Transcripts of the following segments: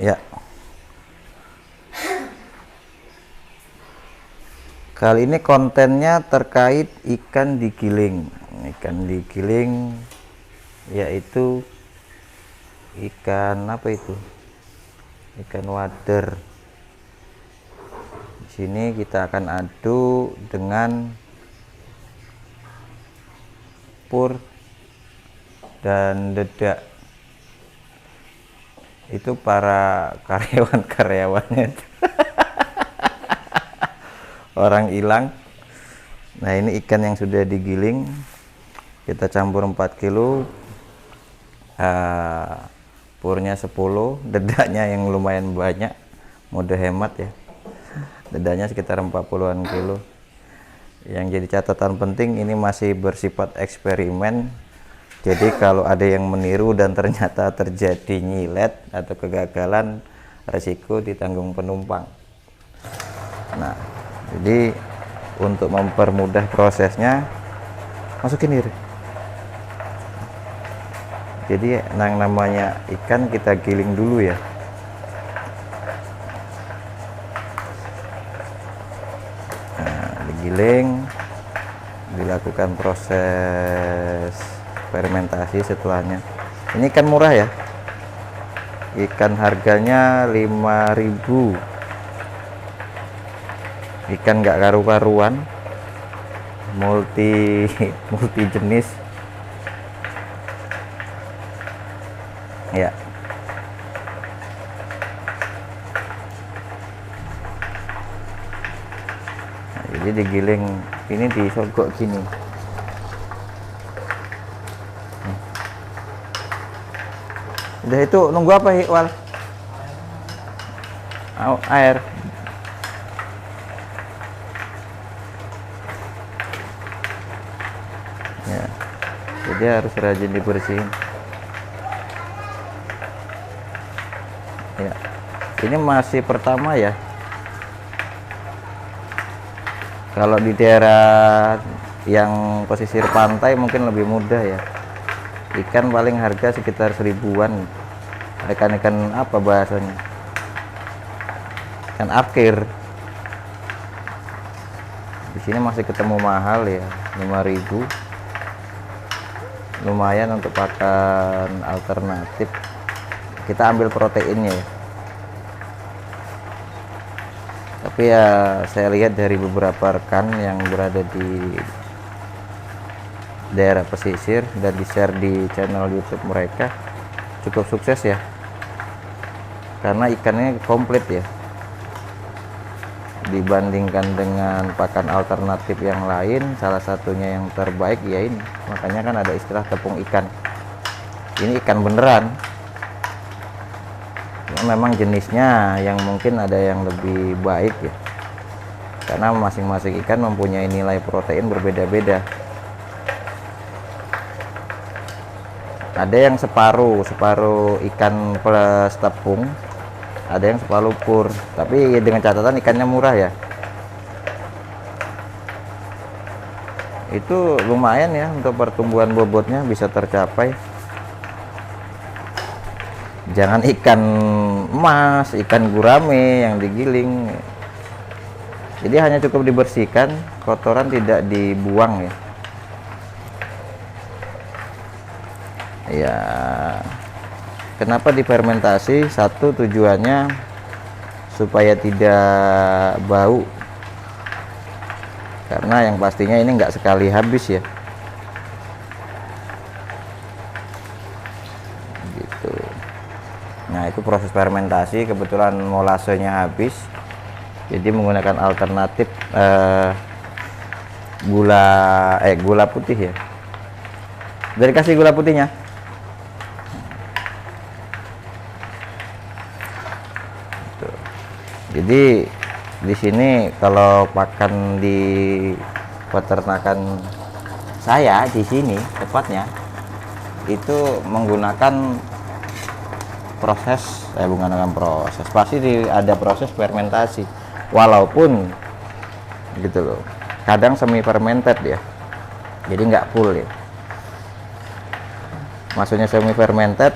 Ya, kali ini kontennya terkait ikan digiling. Ikan digiling yaitu ikan apa itu? Ikan wader. Di sini kita akan aduk dengan pur dan dedak. Itu para karyawan-karyawannya orang hilang. Nah, ini ikan yang sudah digiling, kita campur 4 kilo, purnya 10, dedaknya yang lumayan banyak, mode hemat ya, dedaknya sekitar 40-an kilo. Yang jadi catatan penting, ini masih bersifat eksperimen. Jadi kalau ada yang meniru dan ternyata terjadi nyilet atau kegagalan, resiko ditanggung penumpang. Nah, jadi untuk mempermudah prosesnya, masukin ini. Jadi yang namanya ikan kita giling dulu ya. Nah, digiling, dilakukan proses fermentasi setelahnya. Ini ikan murah ya, ikan harganya 5.000, ikan nggak karu-karuan, multi jenis ya. Nah, jadi digiling ini disogok gini. Udah, itu nunggu apa Iqbal? Air. Ya, jadi harus rajin dibersihin. Ya, ini masih pertama ya. Kalau di daerah yang pesisir pantai mungkin lebih mudah ya. Ikan paling harga sekitar 1000-an. Ikan-ikan apa bahasanya? Ikan akhir. Di sini masih ketemu mahal ya, 5.000. Lumayan untuk pakan alternatif. Kita ambil proteinnya ya. Tapi ya saya lihat dari beberapa rekan yang berada di daerah pesisir dan di-share di channel YouTube mereka, cukup sukses ya, karena ikannya komplit ya, dibandingkan dengan pakan alternatif yang lain. Salah satunya yang terbaik ya ini, makanya kan ada istilah tepung ikan. Ini ikan beneran. Memang jenisnya yang mungkin ada yang lebih baik ya, karena masing-masing ikan mempunyai nilai protein berbeda-beda. Ada yang separuh ikan plus tepung, ada yang separuh pur, tapi dengan catatan ikannya murah ya. Itu lumayan ya, untuk pertumbuhan bobotnya bisa tercapai. Jangan ikan emas, ikan gurame yang digiling. Jadi hanya cukup dibersihkan, kotoran tidak dibuang ya. Ya, kenapa difermentasi? Satu, tujuannya supaya tidak bau, karena yang pastinya ini nggak sekali habis ya, gitu. Nah, itu proses fermentasi. Kebetulan molasenya habis, jadi menggunakan alternatif gula putih ya. Udah dikasih gula putihnya. Jadi di sini kalau pakan di peternakan saya di sini tepatnya itu menggunakan pasti ada proses fermentasi, walaupun gitu loh, kadang semi fermented ya, jadi nggak full ya. Maksudnya semi fermented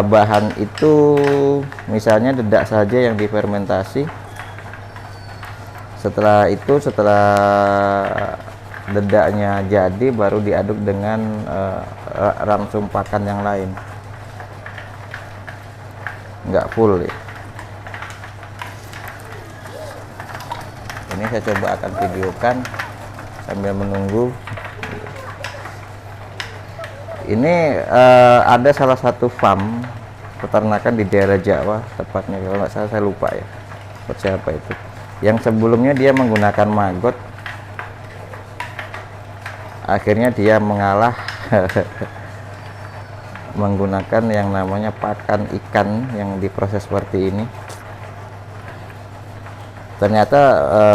bahan itu misalnya dedak saja yang difermentasi. Setelah itu, setelah dedaknya jadi, baru diaduk dengan ransum pakan yang lain, nggak full ya. Ini saya coba akan videokan sambil menunggu. Ini ada salah satu farm peternakan di daerah Jawa, tepatnya kalau nggak salah, saya lupa ya siapa itu, yang sebelumnya dia menggunakan maggot, akhirnya dia mengalah menggunakan yang namanya pakan ikan yang diproses seperti ini. Ternyata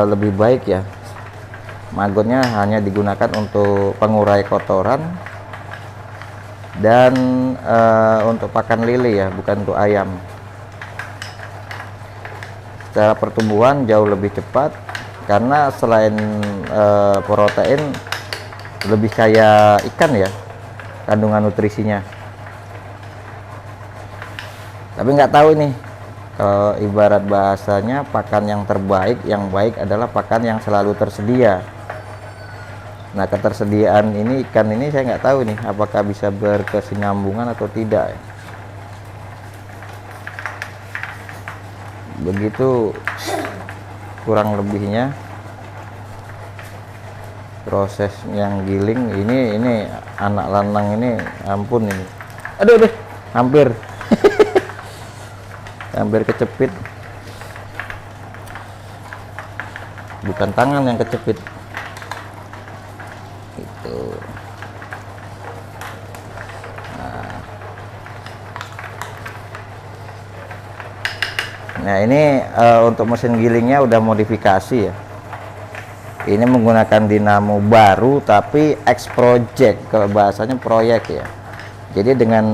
lebih baik ya, maggotnya hanya digunakan untuk pengurai kotoran dan untuk pakan lele ya, bukan untuk ayam. Secara pertumbuhan jauh lebih cepat karena selain protein lebih kaya ikan ya kandungan nutrisinya. Tapi nggak tahu nih, kalau ibarat bahasanya pakan yang terbaik, yang baik adalah pakan yang selalu tersedia. Nah, ketersediaan ini ikan ini saya nggak tahu nih apakah bisa berkesinambungan atau tidak. Begitu kurang lebihnya proses yang giling ini anak lanang ini, ampun ini. Aduh, hampir hampir kecepit. Bukan tangan yang kecepit. Gitu. Nah, ini untuk mesin gilingnya udah modifikasi ya. Ini menggunakan dinamo baru tapi X project, kalau bahasanya proyek ya. Jadi dengan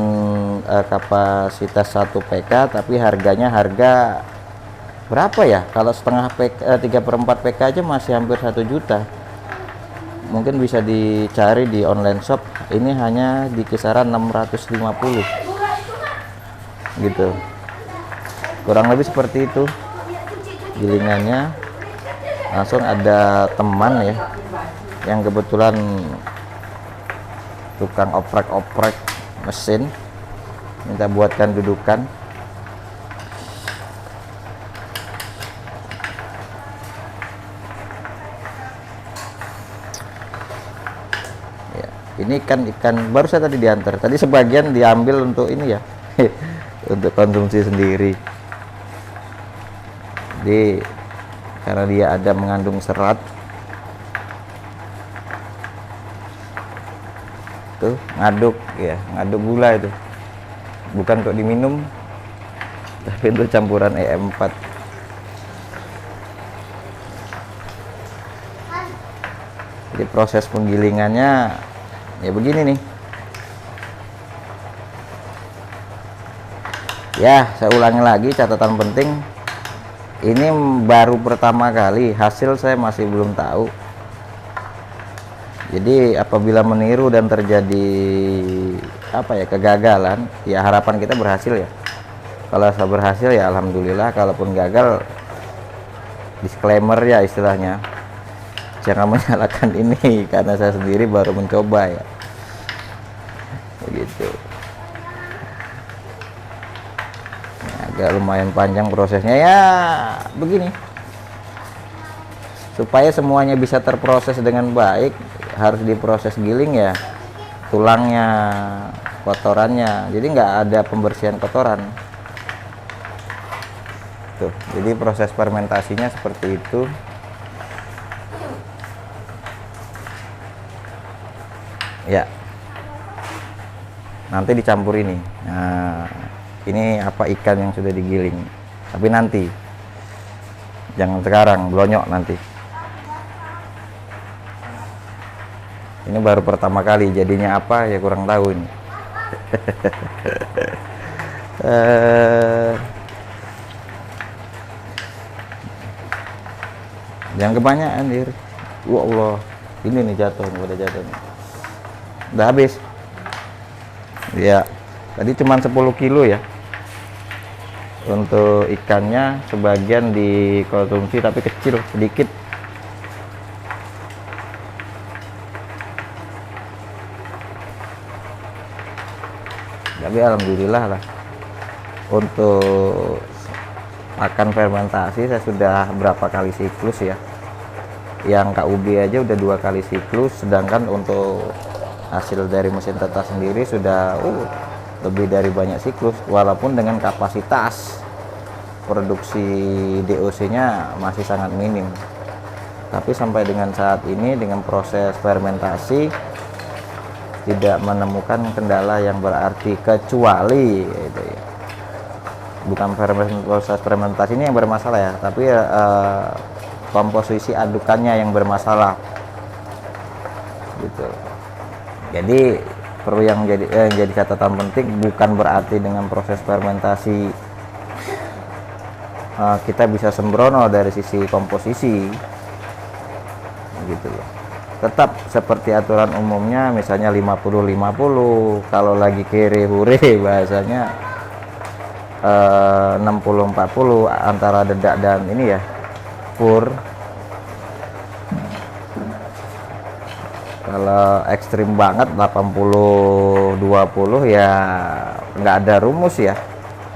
kapasitas 1 PK tapi harganya harga berapa ya? Kalau setengah PK, 3/4 PK aja masih hampir 1 juta. Mungkin bisa dicari di online shop. Ini hanya di kisaran 650 gitu, kurang lebih seperti itu gilingannya. Langsung ada teman ya yang kebetulan tukang oprek-oprek mesin, minta buatkan dudukan. Ini ikan baru saya tadi diantar. Tadi sebagian diambil untuk ini ya, untuk konsumsi sendiri. Jadi karena dia ada mengandung serat, tuh ngaduk ya, ngaduk gula itu. Bukan untuk diminum, tapi untuk campuran EM4. Jadi proses penggilingannya ya begini nih ya. Saya ulangi lagi, catatan penting, ini baru pertama kali, hasil saya masih belum tahu. Jadi apabila meniru dan terjadi kegagalan, ya harapan kita berhasil ya. Kalau saya berhasil ya alhamdulillah, kalaupun gagal, disclaimer ya istilahnya, jangan menyalahkan ini karena saya sendiri baru mencoba ya, begitu. Agak lumayan panjang prosesnya ya, begini. Supaya semuanya bisa terproses dengan baik, harus diproses giling ya, tulangnya, kotorannya. Jadi nggak ada pembersihan kotoran. Tuh, jadi proses fermentasinya seperti itu. Ya, nanti dicampur ini. Nah, ini ikan yang sudah digiling. Tapi nanti, jangan sekarang, blonyok nanti. Ini baru pertama kali, jadinya apa ya kurang tahu ini. Jangan kebanyakan, dir. Wah Allah, ini nih jatuh, udah jatuh nih. Udah habis. Ya, Tadi cuma 10 kilo ya. Untuk ikannya sebagian dikonsumsi tapi kecil, sedikit. Tapi alhamdulillah lah, untuk makan fermentasi saya sudah berapa kali siklus ya. Yang KUB aja udah 2 kali siklus, sedangkan untuk hasil dari mesin tetas sendiri sudah lebih dari banyak siklus, walaupun dengan kapasitas produksi DOC-nya masih sangat minim. Tapi sampai dengan saat ini dengan proses fermentasi tidak menemukan kendala yang berarti, kecuali gitu ya. Bukan proses fermentasi ini yang bermasalah ya, tapi komposisi adukannya yang bermasalah gitu. Jadi perlu yang jadi catatan penting, bukan berarti dengan proses fermentasi kita bisa sembrono dari sisi komposisi gitu ya. Tetap seperti aturan umumnya, misalnya 50-50, kalau lagi kere hure bahasanya 60-40 antara dedak dan ini ya, pur. Kalau ekstrim banget 80-20 ya nggak ada rumus ya.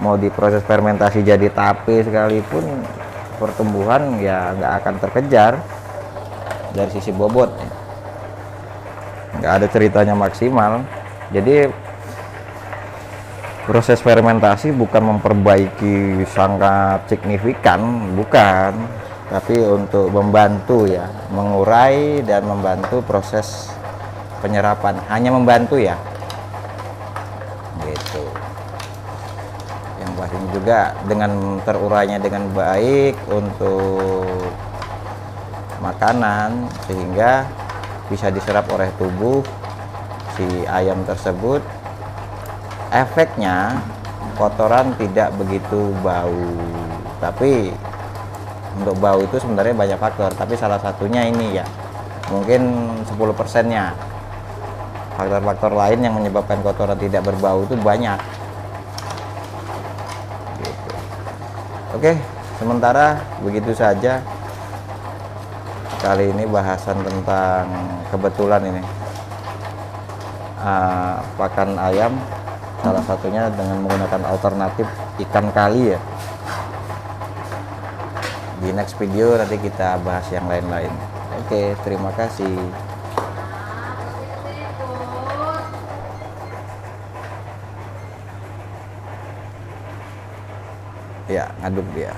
Mau diproses fermentasi jadi tape sekalipun, pertumbuhan ya nggak akan terkejar dari sisi bobot, nggak ada ceritanya maksimal. Jadi proses fermentasi bukan memperbaiki sangat signifikan, bukan, tapi untuk membantu ya, mengurai dan membantu proses penyerapan, hanya membantu ya gitu. Yang paling juga dengan terurainya dengan baik untuk makanan, sehingga bisa diserap oleh tubuh si ayam tersebut. Efeknya kotoran tidak begitu bau, tapi untuk bau itu sebenarnya banyak faktor, tapi salah satunya ini ya, mungkin 10%-nya. Faktor-faktor lain yang menyebabkan kotoran tidak berbau itu banyak gitu. Oke, sementara begitu saja kali ini bahasan tentang kebetulan ini pakan ayam, salah satunya dengan menggunakan alternatif ikan kali ya. Di next video nanti kita bahas yang lain-lain. Oke, terima kasih. Ya, ngaduk dia.